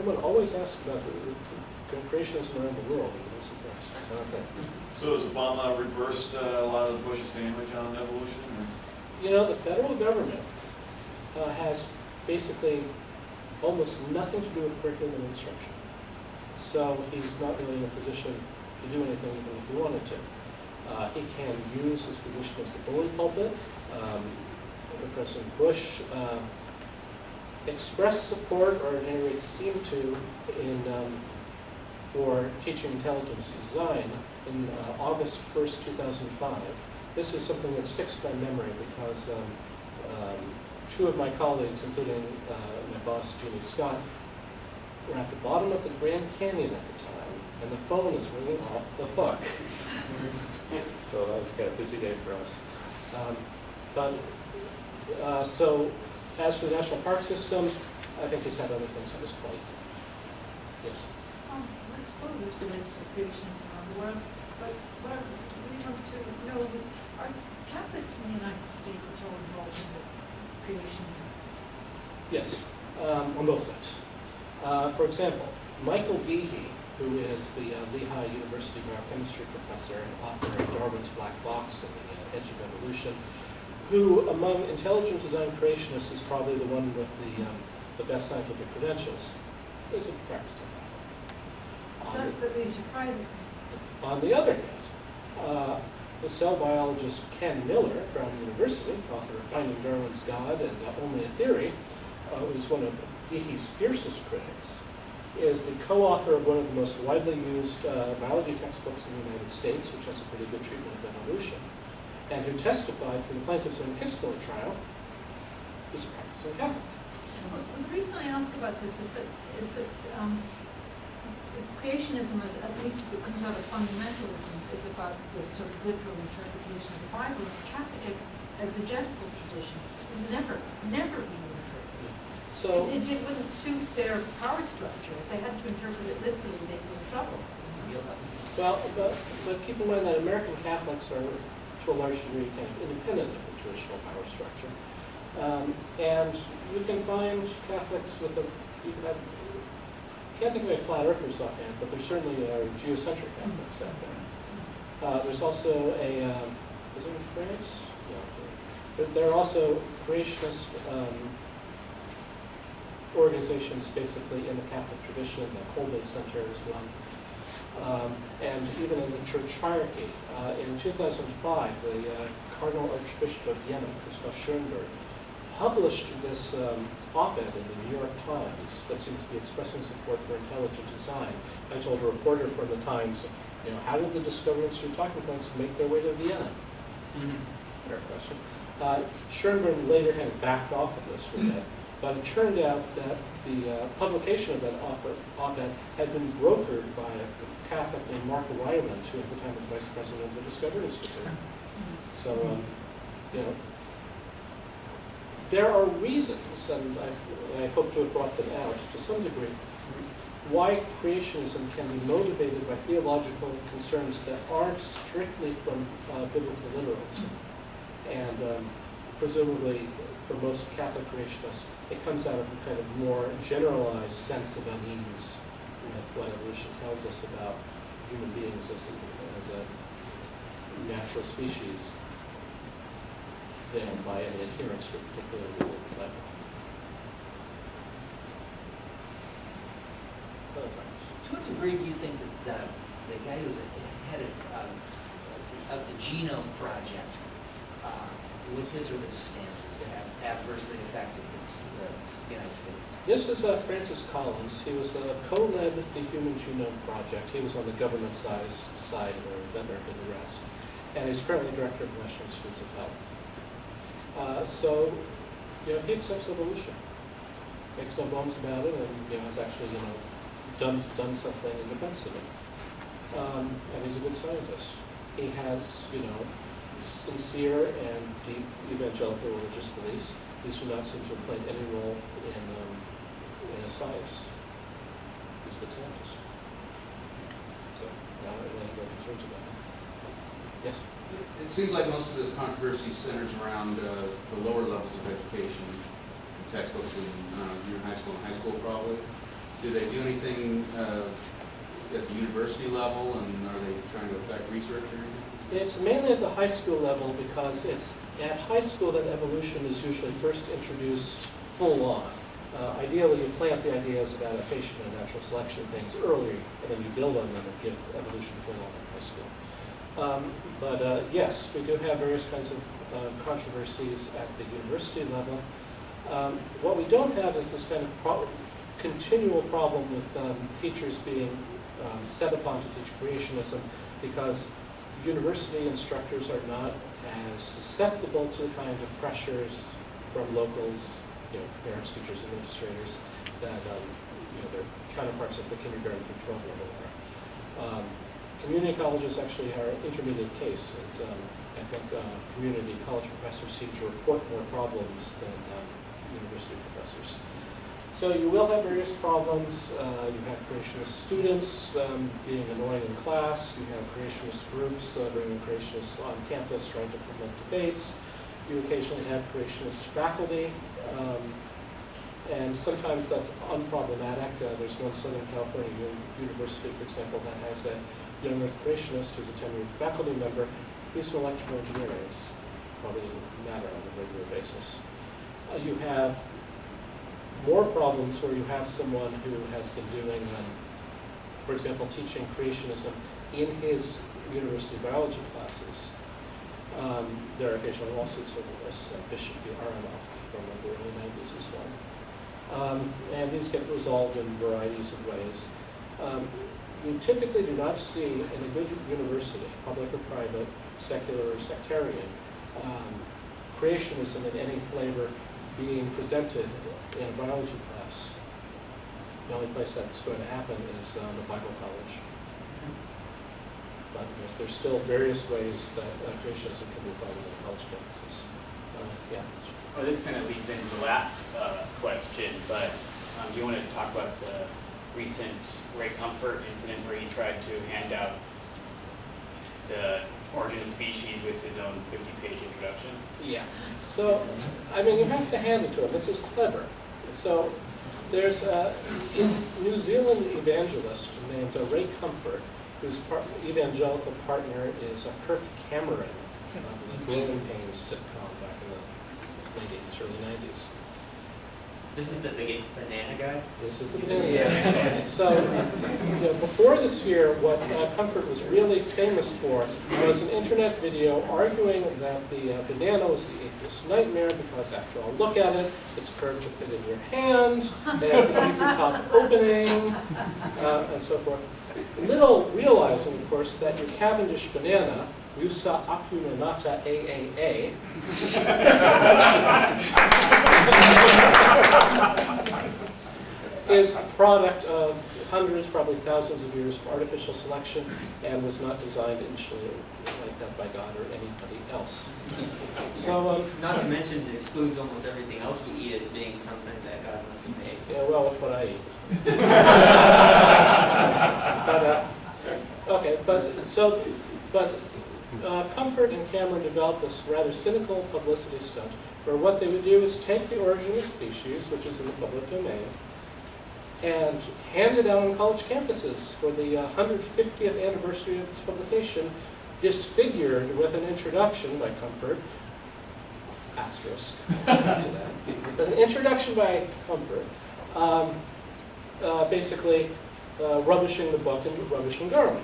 Someone always asks about creationism around the world. Okay. So has Obama reversed a lot of Bush's damage on evolution? Or? You know, the federal government has basically almost nothing to do with curriculum and instruction. So he's not really in a position to do anything even if he wanted to. He can use his position as the bully pulpit. President Bush expressed support, or at any rate seemed to, for teaching intelligence design in August 1st, 2005. This is something that sticks in my memory because two of my colleagues, including my boss, Jeannie Scott, were at the bottom of the Grand Canyon at the time, and the phone is ringing off the hook. So that was kind of a busy day for us. So as for the National Park System, I think he's had other things on his plate. Yes? I suppose this relates to creationism around the world, but what I really want to know is, are Catholics in the United States at all involved in creationism? Yes, on both sides. For example, Michael Behe, who is the Lehigh University biochemistry professor and author of Darwin's Black Box and the Edge of Evolution, who among intelligent design creationists is probably the one with the best scientific credentials, is a practicing Catholic. That really surprises me. On the other hand, the cell biologist Ken Miller at Brown University, author of Finding Darwin's God and Only a Theory, who's one of Behe's fiercest critics, is the co-author of one of the most widely used biology textbooks in the United States, which has a pretty good treatment of evolution, and who testified for the plaintiffs in the Kitzbühel trial, is a practicing Catholic. Well, the reason I ask about this is that creationism, at least as it comes out of fundamentalism, is about this sort of literal interpretation of the Bible. The Catholic exegetical tradition has never been interpreted. So it wouldn't suit their power structure. If they had to interpret it literally, they'd be in trouble. Well, but keep in mind that American Catholics are, to a large degree, kind of independent of the traditional power structure. And you can find Catholics with can't think of any flat earthers offhand, but there certainly are geocentric Catholics out there. There's also is it in France? Yeah. There are also creationist organizations basically in the Catholic tradition. The Kolbe Center is one. And even in the church hierarchy. In 2005, the Cardinal Archbishop of Vienna, Christoph Schoenberg, published this op-ed in the New York Times that seemed to be expressing support for intelligent design. I told a reporter from the Times, how did the discoveries through talking points make their way to Vienna? Fair question. Schoenberg later had backed off of this for that, but it turned out that the publication of that op-ed had been brokered by a Catholic named Mark Ryland, who at the time was vice president of the Discovery Institute. So, there are reasons, and I hope to have brought them out to some degree, why creationism can be motivated by theological concerns that aren't strictly from biblical literalism. And presumably, for most Catholic creationists, it comes out of a kind of more generalized sense of unease with what evolution tells us about human beings as a natural species, than by any adherence to a particular rule of the Bible. To what degree do you think that the guy who was head of the Genome Project, with his religious stances, have adversely affected the United States? This is Francis Collins. He was co-led the Human Genome Project. He was on the government side, where Weber did the rest. And he's currently director of the National Institutes of Health. So, he accepts evolution, makes no bones about it, and has actually, done something in defense of it. And he's a good scientist. He has, sincere and deep evangelical religious beliefs. These do not seem to have played any role in his science. He's a good scientist. So, now I have no concerns about it. Yes? It seems like most of this controversy centers around the lower levels of education, textbooks in junior high school and high school probably. do they do anything at the university level, and are they trying to affect research or anything? It's mainly at the high school level because it's at high school that evolution is usually first introduced full on. Ideally, you plant the ideas of adaptation and natural selection things early, and then you build on them and give evolution full on in high school. Yes, we do have various kinds of controversies at the university level. What we don't have is this kind of continual problem with teachers being set upon to teach creationism, because university instructors are not as susceptible to the kind of pressures from locals, parents, teachers, administrators, that their counterparts at the kindergarten through 12 level are. Community colleges actually are an intermediate case, and I think community college professors seem to report more problems than university professors. So you will have various problems. You have creationist students being annoying in class. You have creationist groups bringing creationists on campus trying to promote debates. You occasionally have creationist faculty, and sometimes that's unproblematic. There's one Southern California university, for example, that has a young earth creationist who's a tenured faculty member. He's an electrical engineer. It probably doesn't matter on a regular basis. You have more problems where you have someone who has been doing, for example, teaching creationism in his university biology classes. There are occasional lawsuits over this. Bishop v. Aronoff from the early 90s as well. And these get resolved in varieties of ways. You typically do not see in a good university, public or private, secular or sectarian, creationism in any flavor being presented in a biology class. The only place that's going to happen is the Bible college. But there's still various ways that creationism can be found in college campuses. Yeah. Well, this kind of leads into the last question, but do you want to talk about the recent Ray Comfort incident where he tried to hand out the origin of species with his own 50-page introduction? Yeah. So, I mean, you have to hand it to him. This is clever. So, there's a New Zealand evangelist named Ray Comfort, whose evangelical partner is Kirk Cameron of the Growing Pains sitcom back in the late 80s, early 90s. This is the big banana guy? This is the banana guy. So, before this year, what Comfort was really famous for was an internet video arguing that the banana was the atheist nightmare because, after all, look at it, it's curved to fit in your hand, it has the easy top opening, and so forth. Little realizing, of course, that your Cavendish banana, Musa acunanata AAA, is a product of hundreds, probably thousands of years of artificial selection, and was not designed initially like that by God or anybody else. So, not to mention it excludes almost everything else we eat as being something that God must have made. Yeah, well, with what I eat. Comfort and Cameron developed this rather cynical publicity stunt, where what they would do is take the origin of species, which is in the public domain, and hand it out on college campuses for the 150th anniversary of its publication, disfigured with an introduction by Comfort, asterisk, but an introduction by Comfort, basically rubbishing the book and rubbishing Darwin.